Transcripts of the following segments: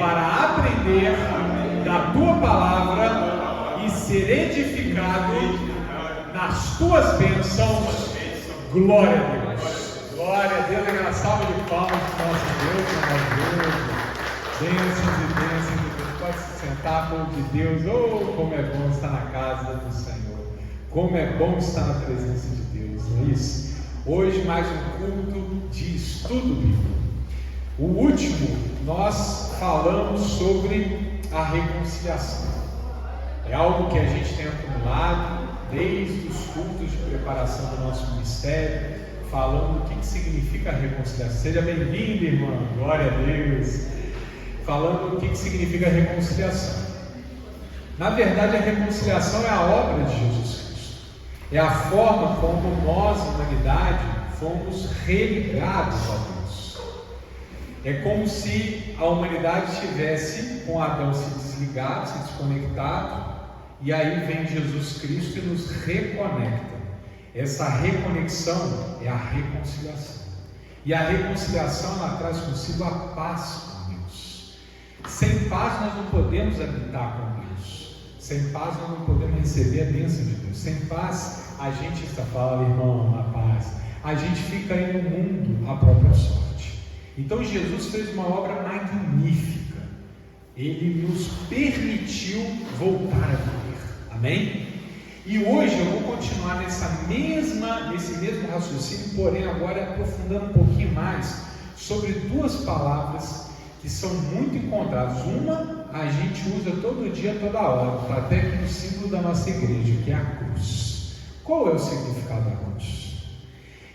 para aprender da tua palavra e ser edificado nas tuas bênçãos. Glória a Deus. Glória a Deus. Aquela salva de palmas para o nosso Deus maravilhoso. Bênçãos e bênçãos de Deus. Pode se sentar, povo de Deus. Oh, como é bom estar na casa do Senhor. Como é bom estar na presença de Deus, não é isso? Hoje mais um culto de estudo bíblico. O último, nós falamos sobre a reconciliação. É algo que a gente tem acumulado desde os cultos de preparação do nosso ministério, falando o que significa a reconciliação. Seja bem-vindo, irmão, glória a Deus. Falando o que significa a reconciliação. Na verdade, a reconciliação é a obra de Jesus Cristo. É a forma como nós, humanidade, fomos religados a Deus. É como se a humanidade tivesse com Adão se desligado, se desconectado, e aí vem Jesus Cristo e nos reconecta. Essa reconexão é a reconciliação. E a reconciliação, ela traz consigo a paz com Deus. Sem paz nós não podemos habitar com Deus. Sem paz nós não podemos receber a bênção de Deus. Sem paz a gente está falando, irmão, na paz. A gente fica aí no mundo à própria sorte. Então Jesus fez uma obra magnífica. Ele nos permitiu voltar a viver. Amém? E hoje eu vou continuar nesse mesmo raciocínio, porém agora aprofundando um pouquinho mais sobre duas palavras que são muito encontradas. Uma a gente usa todo dia, toda hora, até que no símbolo da nossa igreja, que é a cruz. Qual é o significado da cruz?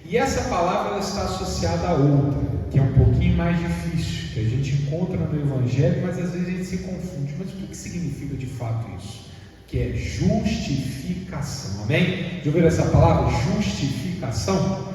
E essa palavra ela está associada a outra, que é um pouquinho mais difícil, que a gente encontra no Evangelho, mas às vezes a gente se confunde. Mas o que significa de fato isso? Que é justificação. Amém? Já ouviram essa palavra? Justificação?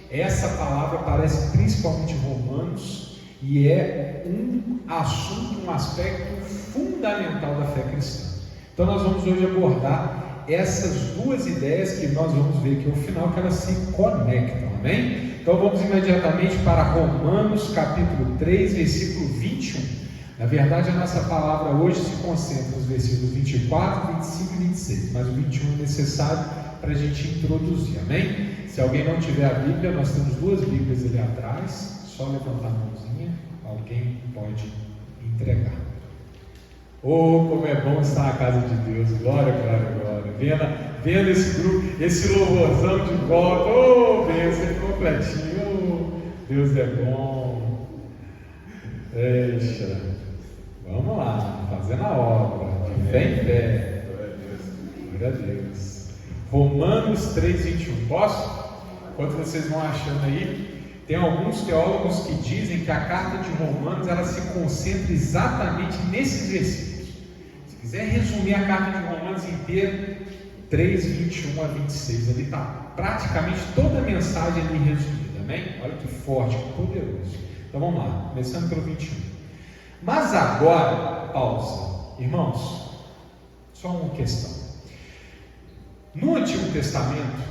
Essa palavra aparece principalmente em Romanos e é um assunto, um aspecto fundamental da fé cristã. Então nós vamos hoje abordar essas duas ideias que nós vamos ver aqui no final, que elas se conectam. Amém? Então vamos imediatamente para Romanos capítulo 3, versículo 21. Na verdade, a nossa palavra hoje se concentra nos versículos 24, 25 e 26, mas o 21 é necessário para a gente introduzir, amém? Se alguém não tiver a Bíblia, nós temos duas Bíblias ali atrás, só levantar a mãozinha, alguém pode entregar. Oh, como é bom estar na casa de Deus, glória, glória, glória, vendo esse grupo, esse louvorzão de volta, oh, bênção completinho, oh, Deus é bom, eixa. Vamos lá, fazendo a obra, de fé em fé. Glória a Deus. Romanos 3, 21. Posso? Enquanto vocês vão achando aí, tem alguns teólogos que dizem que a carta de Romanos ela se concentra exatamente nesses versículos. Se quiser resumir a carta de Romanos inteira, 3, 21 a 26, ali está praticamente toda a mensagem ali resumida. Amém? Olha que forte, que poderoso. Então vamos lá, começando pelo 21. Mas agora, pausa, irmãos, só uma questão. No Antigo Testamento,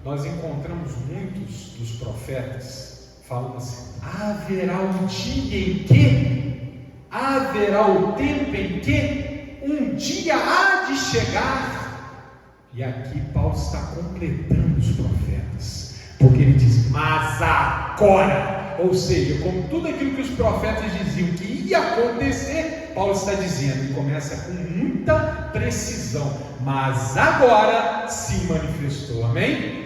nós encontramos muitos dos profetas falando assim: haverá um dia em que, haverá o tempo em que, um dia há de chegar. E aqui Paulo está completando os profetas, porque ele diz: mas agora. Ou seja, como tudo aquilo que os profetas diziam que ia acontecer, Paulo está dizendo, e começa com muita precisão, mas agora se manifestou, amém?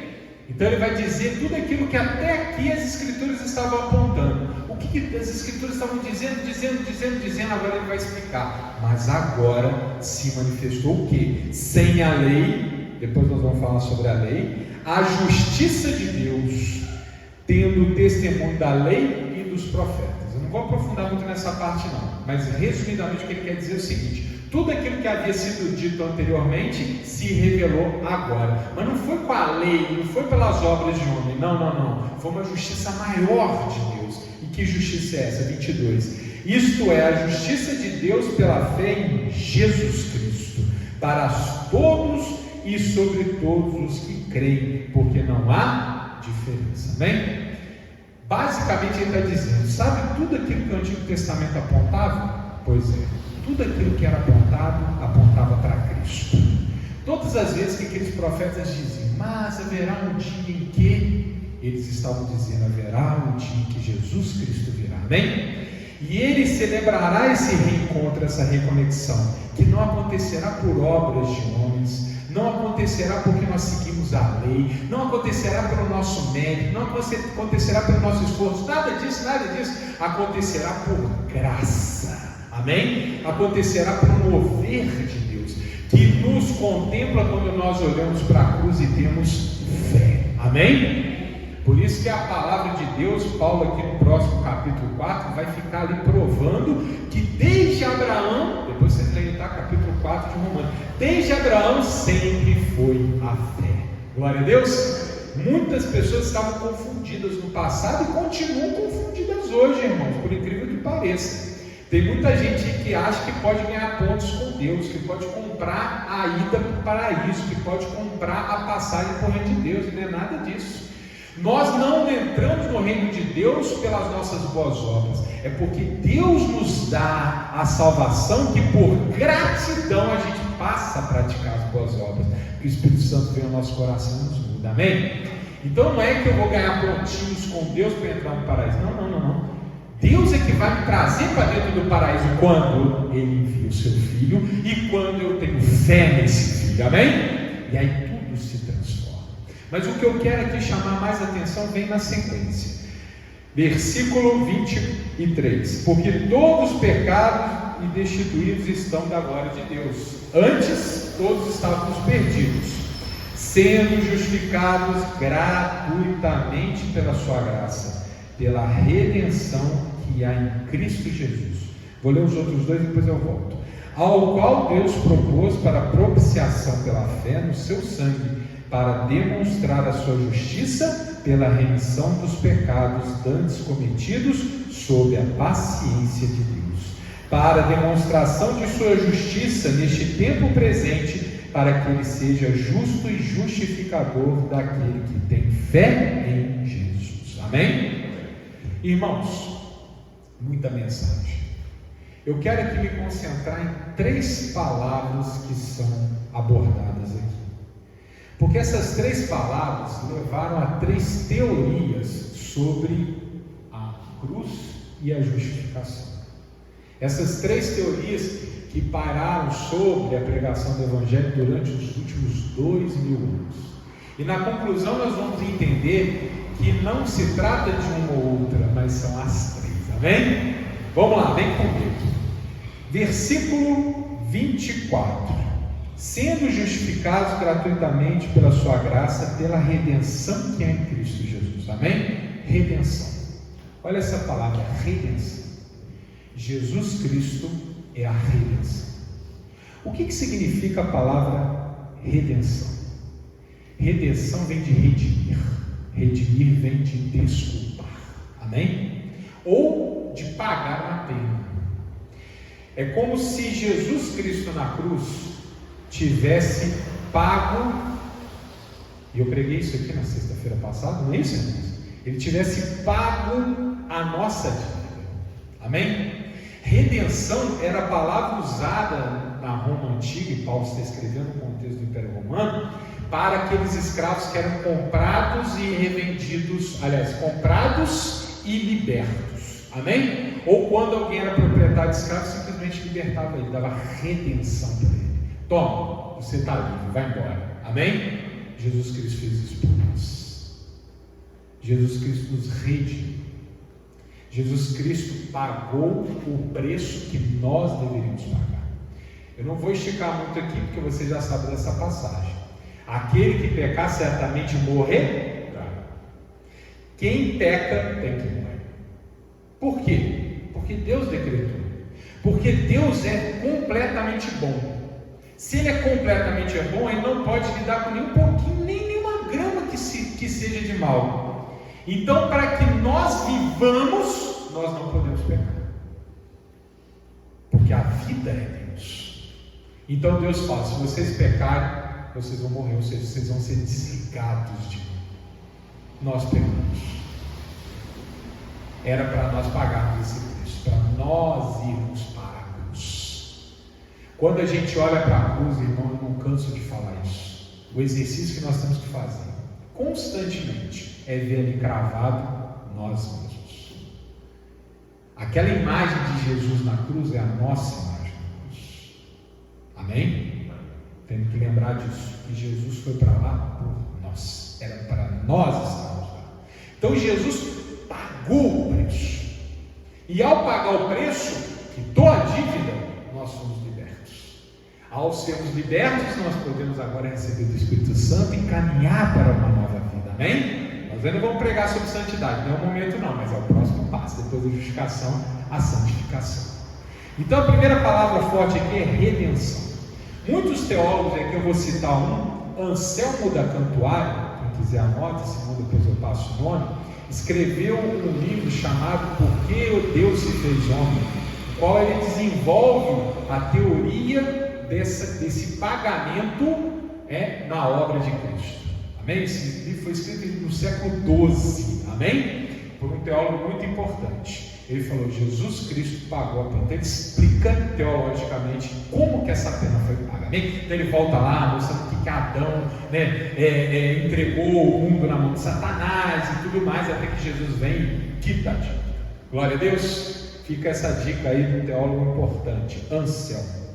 Então ele vai dizer tudo aquilo que até aqui as escrituras estavam apontando. O que as escrituras estavam dizendo, agora ele vai explicar. Mas agora se manifestou o que? Sem a lei, depois nós vamos falar sobre a lei, a justiça de Deus, tendo o testemunho da lei e dos profetas. Eu não vou aprofundar muito nessa parte não, mas resumidamente o que ele quer dizer é o seguinte: tudo aquilo que havia sido dito anteriormente se revelou agora, mas não foi com a lei, não foi pelas obras de homem, não, foi uma justiça maior de Deus. E que justiça é essa? 22. Isto é a justiça de Deus pela fé em Jesus Cristo, para todos e sobre todos os que creem, porque não há diferença, amém? Basicamente ele está dizendo, sabe tudo aquilo que o Antigo Testamento apontava? Pois Pois é, tudo aquilo que era apontado, apontava para Cristo. Todas as vezes que aqueles profetas diziam, mas haverá um dia em que, eles estavam dizendo, haverá um dia em que Jesus Cristo virá, amém? E Ele celebrará esse reencontro, essa reconexão, que não acontecerá por obras de homens, não acontecerá porque nós seguimos a lei, não acontecerá pelo nosso mérito, não acontecerá pelo nosso esforço, nada disso, acontecerá por graça, amém? Acontecerá por mover de Deus, que nos contempla quando nós olhamos para a cruz e temos fé, amém? Por isso que a palavra de Deus, Paulo aqui no próximo capítulo 4, vai ficar ali provando que desde Abraão, depois vocês leem, tá? Capítulo 4 de Romanos, desde Abraão sempre foi a fé. Glória a Deus. Muitas pessoas estavam confundidas no passado e continuam confundidas hoje, irmãos, por incrível que pareça. Tem muita gente que acha que pode ganhar pontos com Deus, que pode comprar a ida para o paraíso, que pode comprar a passagem por reino de Deus, e não é nada disso. Nós não entramos no reino de Deus pelas nossas boas obras, é porque Deus nos dá a salvação, que por gratidão a gente passa a praticar as boas obras, que o Espírito Santo vem ao nosso coração e nos muda, amém? Então não é que eu vou ganhar pontinhos com Deus para entrar no paraíso, não. Deus é que vai me trazer para dentro do paraíso quando Ele envia o seu Filho e quando eu tenho fé nesse Filho, amém? E aí tudo se transforma. Mas o que eu quero aqui chamar mais atenção vem na sequência. Versículo 23. Porque todos pecados e destituídos estão da glória de Deus. Antes, todos estávamos perdidos, sendo justificados gratuitamente pela sua graça, pela redenção que há em Cristo Jesus. Vou ler os outros dois e depois eu volto. Ao qual Deus propôs para propiciação pela fé no seu sangue, para demonstrar a sua justiça pela remissão dos pecados dantes cometidos sob a paciência de Deus, para demonstração de sua justiça neste tempo presente, para que Ele seja justo e justificador daquele que tem fé em Jesus, amém? Irmãos, muita mensagem. Eu quero aqui me concentrar em 3 palavras que são abordadas aqui, porque essas 3 palavras levaram a 3 teorias sobre a cruz e a justificação. Essas 3 teorias que pararam sobre a pregação do Evangelho durante os últimos 2000 anos. E na conclusão nós vamos entender que não se trata de uma ou outra, mas são as 3, amém? Vamos lá, vem comigo. Versículo 24. Sendo justificados gratuitamente pela sua graça, pela redenção que é em Cristo Jesus, amém? Redenção. Olha essa palavra, redenção. Jesus Cristo é a redenção. O que significa a palavra redenção? Redenção vem de redimir. Redimir vem de desculpar, amém? Ou de pagar uma pena. É como se Jesus Cristo na cruz tivesse pago, e eu preguei isso aqui na sexta-feira passada, não é isso, irmãos? Ele tivesse pago a nossa dívida, amém? Redenção era a palavra usada na Roma antiga, e Paulo está escrevendo no contexto do Império Romano, para aqueles escravos que eram comprados e revendidos, aliás, comprados e libertos, amém? Ou quando alguém era proprietário de escravo, simplesmente libertava ele, dava redenção para ele. Toma, você está livre, vai embora, amém? Jesus Cristo fez isso por nós. Jesus Cristo nos redimiu. Jesus Cristo pagou o preço que nós deveríamos pagar. Eu não vou esticar muito aqui, porque você já sabe dessa passagem. Aquele que pecar certamente morrerá. Quem peca tem que morrer. Por quê? Porque Deus decretou. Porque Deus é completamente bom. Se Ele é completamente bom, Ele não pode lidar com nem um pouquinho, nem nenhuma grama que seja de mal. Então, para que nós vivamos, nós não podemos pecar. Porque a vida é Deus. Então Deus fala, se vocês pecarem, vocês vão morrer, ou seja, vocês vão ser desligados de mim. Nós pecamos. Era para nós pagarmos esse preço, para nós irmos para a cruz. Quando a gente olha para a cruz, irmão, eu não canso de falar isso. O exercício que nós temos que fazer constantemente é ver ali cravado nós mesmos. Aquela imagem de Jesus na cruz é a nossa imagem na cruz. Amém? Temos que lembrar disso, que Jesus foi para lá por nós. Era para nós estarmos lá. Então Jesus pagou o preço. E ao pagar o preço, quitou a dívida, nós somos libertos. Ao sermos libertos, nós podemos agora receber do Espírito Santo e caminhar para uma nova vida. Amém? Nós ainda vamos pregar sobre santidade, não é o momento não, mas é o próximo passo, depois da justificação, a santificação. Então a primeira palavra forte aqui é redenção. Muitos teólogos, aqui eu vou citar Anselmo da Cantuária, quem quiser anota, senão depois eu passo o nome, escreveu um livro chamado Por que Deus se fez homem, no qual ele desenvolve a teoria desse pagamento na obra de Cristo. Amém? Esse livro foi escrito no século XII, amém? Por um teólogo muito importante. Ele falou, Jesus Cristo pagou a pena. Então ele explica teologicamente como que essa pena foi paga, amém? Então ele volta lá, mostrando que Adão entregou o mundo na mão de Satanás e tudo mais, até que Jesus vem e quita a dívida. Glória a Deus. Fica essa dica aí de um teólogo importante, Anselmo.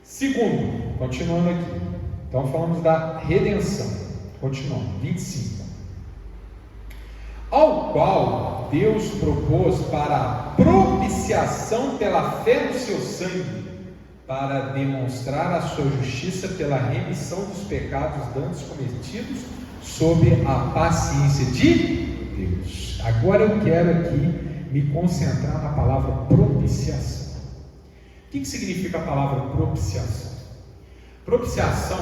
Segundo, continuando aqui, então falamos da redenção. Continuando, 25. Ao qual Deus propôs para a propiciação pela fé no seu sangue, para demonstrar a sua justiça pela remissão dos pecados dantes cometidos sob a paciência de Deus. Agora eu quero aqui me concentrar na palavra propiciação. O que significa a palavra propiciação? Propiciação,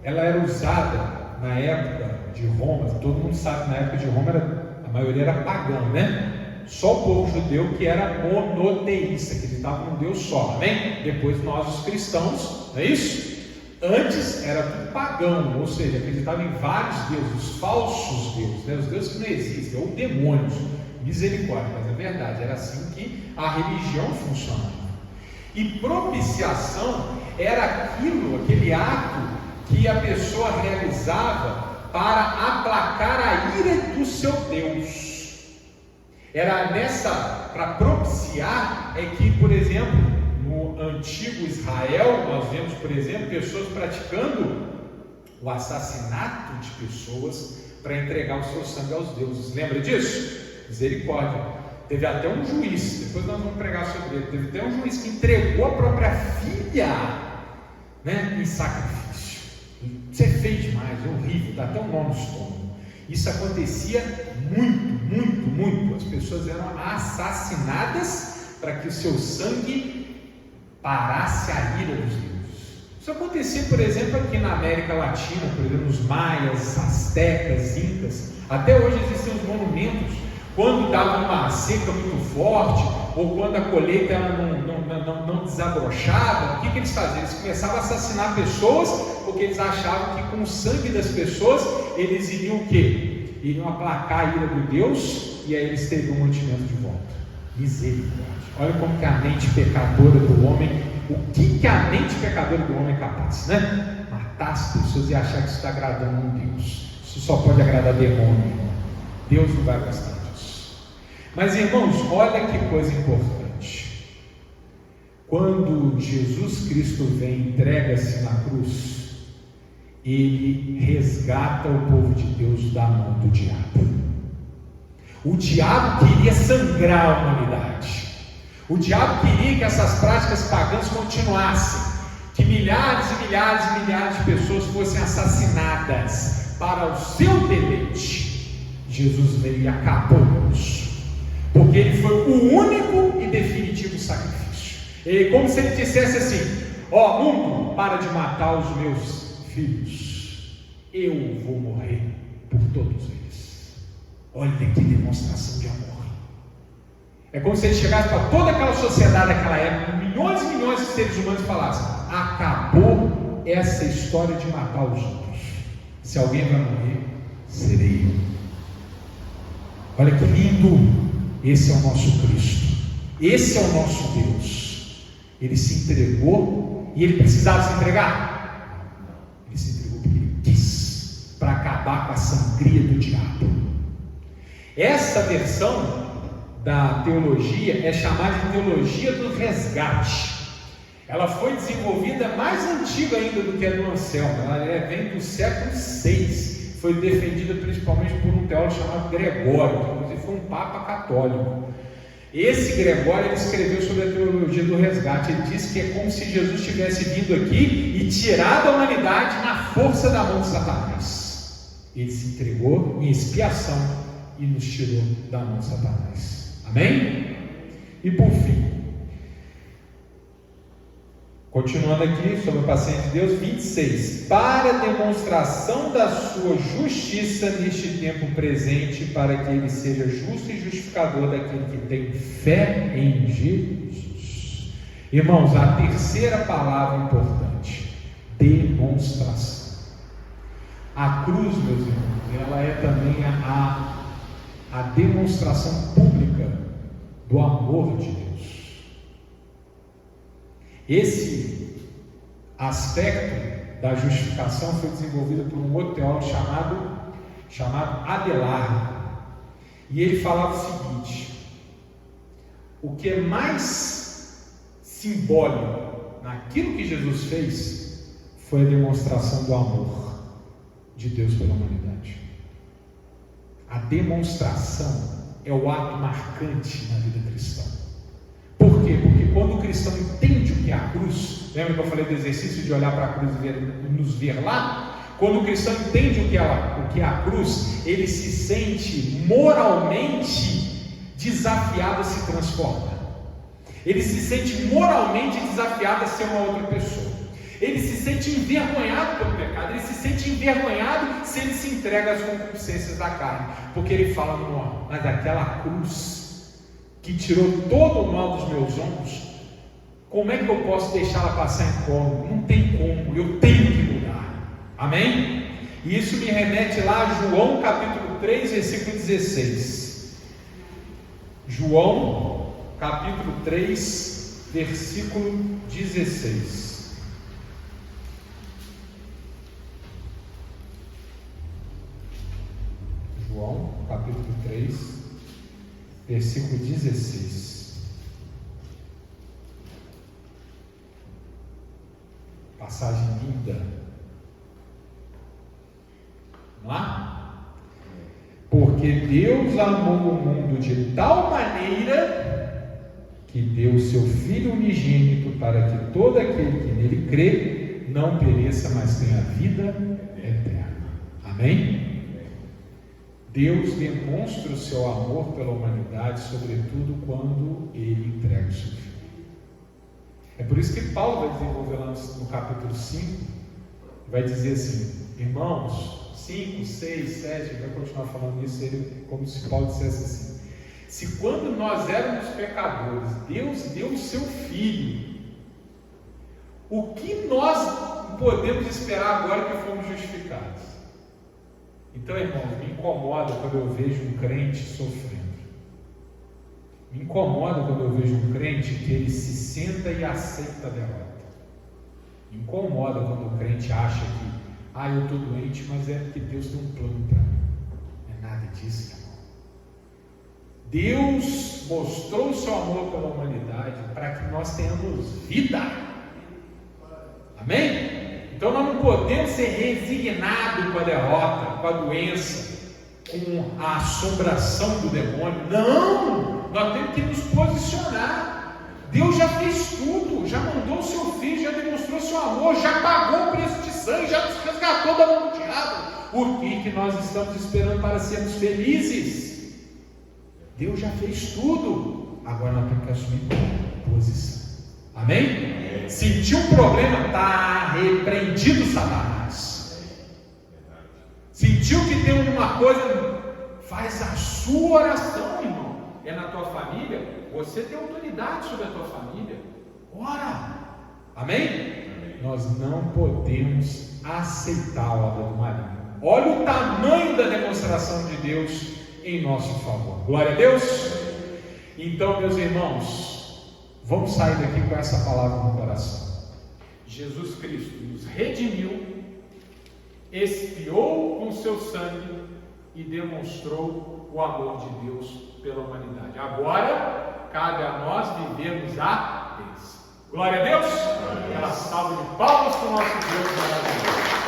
ela era usada na época de Roma. Todo mundo sabe que na época de Roma a maioria era pagã, né? Só o povo judeu que era monoteísta, que acreditava num Deus só, amém? Depois nós os cristãos, não é isso? Antes era tudo pagão, ou seja, acreditava em vários deuses, os falsos deuses, né? Os deuses que não existem, ou demônios. Misericórdia, mas é verdade, era assim que a religião funcionava. E propiciação era aquele ato que a pessoa realizava para aplacar a ira do seu Deus. Era para propiciar, é que, por exemplo, no antigo Israel, nós vemos, por exemplo, pessoas praticando o assassinato de pessoas para entregar o seu sangue aos deuses. Lembra disso? Misericórdia. Teve até um juiz, depois nós vamos pregar sobre ele, teve até um juiz que entregou a própria filha, em sacrifício. Isso é feio demais, é horrível, dá até um nó no estômago. Isso acontecia muito. As pessoas eram assassinadas para que o seu sangue parasse a ira dos deuses. Isso acontecia, por exemplo, aqui na América Latina, por exemplo, nos maias, astecas, incas. Até hoje existem os monumentos. Quando dava uma seca muito forte, ou quando a colheita não desabrochava, o que eles faziam? Eles começavam a assassinar pessoas, porque eles achavam que com o sangue das pessoas, eles iriam o quê? Iriam aplacar a ira do Deus, e aí eles teriam um mantimento de volta. Misericórdia. Olha como que a mente pecadora do homem, o que a mente pecadora do homem é capaz, né? Matar as pessoas e achar que isso está agradando a Deus. Isso só pode agradar demônio, irmão. Deus não vai gostar. Mas irmãos, olha que coisa importante. Quando Jesus Cristo vem e entrega-se na cruz, ele resgata o povo de Deus da mão do diabo. O diabo queria sangrar a humanidade. O diabo queria que essas práticas pagãs continuassem, que milhares e milhares de pessoas fossem assassinadas para o seu deleite. Jesus veio e acabou com isso, porque ele foi o único e definitivo sacrifício. E como se ele dissesse assim: ó mundo, para de matar os meus filhos, eu vou morrer por todos eles. Olha que demonstração de amor. É como se ele chegasse para toda aquela sociedade daquela época, milhões e milhões de seres humanos, e falasse: acabou essa história de matar os outros. Se alguém vai morrer, serei eu. Olha que lindo. Esse é o nosso Cristo, esse é o nosso Deus. Ele se entregou e ele precisava se entregar? Não. Ele se entregou porque ele quis, para acabar com a sangria do diabo. Essa versão da teologia é chamada de teologia do resgate. Ela foi desenvolvida mais antiga ainda do que a do Anselmo. Ela vem do século VI. Foi defendida principalmente por um teólogo chamado Gregório, que inclusive foi um papa católico. Esse Gregório, ele escreveu sobre a teologia do resgate. Ele disse que é como se Jesus tivesse vindo aqui e tirado a humanidade na força da mão de Satanás. Ele se entregou em expiação e nos tirou da mão de Satanás. Amém? E por fim, continuando aqui sobre a paciência de Deus, 26. Para a demonstração da sua justiça neste tempo presente, para que ele seja justo e justificador daquele que tem fé em Jesus. Irmãos, a terceira palavra importante: demonstração. A cruz, meus irmãos, ela é também a demonstração pública do amor de Deus. Esse aspecto da justificação foi desenvolvido por um outro teólogo chamado Adelardo. E ele falava o seguinte: o que é mais simbólico naquilo que Jesus fez foi a demonstração do amor de Deus pela humanidade. A demonstração é o ato marcante na vida cristã. Por quê? Porque quando o cristão entende o que é a cruz, lembra que eu falei do exercício de olhar para a cruz e nos ver lá? Quando o cristão entende o que é a cruz, ele se sente moralmente desafiado a se transformar. Ele se sente moralmente desafiado a ser uma outra pessoa. Ele se sente envergonhado pelo pecado. Ele se sente envergonhado se ele se entrega às concupiscências da carne. Porque ele fala: não, mas aquela cruz que tirou todo o mal dos meus ombros, como é que eu posso deixá-la passar em colo? Não tem como, eu tenho que mudar. Amém? E isso me remete lá a João capítulo 3, versículo 16. João capítulo 3, versículo 16. João capítulo 3, versículo 16. Passagem linda. Vamos lá? Porque Deus amou o mundo de tal maneira que deu seu Filho unigênito, para que todo aquele que nele crê não pereça, mas tenha vida eterna. Amém? Deus demonstra o seu amor pela humanidade, sobretudo quando ele entrega o seu Filho. É por isso que Paulo vai desenvolver lá no capítulo 5, vai dizer assim, irmãos, 5, 6, 7, vai continuar falando isso, como se Paulo dissesse assim: se quando nós éramos pecadores, Deus deu o seu Filho, o que nós podemos esperar agora que fomos justificados? Então, irmãos, me incomoda quando eu vejo um crente sofrendo. Me incomoda quando eu vejo um crente que ele se senta e aceita a derrota. Me incomoda quando o crente acha que, eu estou doente, mas é porque Deus tem um plano para mim. Não é nada disso, irmão. Deus mostrou o seu amor pela humanidade para que nós tenhamos vida. Amém? Então nós não podemos ser resignados com a derrota, com a doença, com a assombração do demônio. Não! Nós temos que nos posicionar. Deus já fez tudo, já mandou o seu Filho, já demonstrou seu amor, já pagou o preço de sangue, já nos resgatou da mão do diabo. O que nós estamos esperando para sermos felizes? Deus já fez tudo. Agora nós temos que assumir posição. Amém? Sentiu um problema? Está repreendido, Satanás. Sentiu que tem alguma coisa? Faz a sua oração, irmão. É na tua família? Você tem autoridade sobre a tua família. Ora. Amém? Nós não podemos aceitar a obra do maligno. Olha o tamanho da demonstração de Deus em nosso favor. Glória a Deus. Então, meus irmãos, Vamos sair daqui com essa palavra no coração. Jesus Cristo nos redimiu, expiou com seu sangue e demonstrou o amor de Deus pela humanidade. Agora, cabe a nós vivermos a bênção. Glória a Deus! Aquela salva de palmas para o nosso Deus maravilhoso.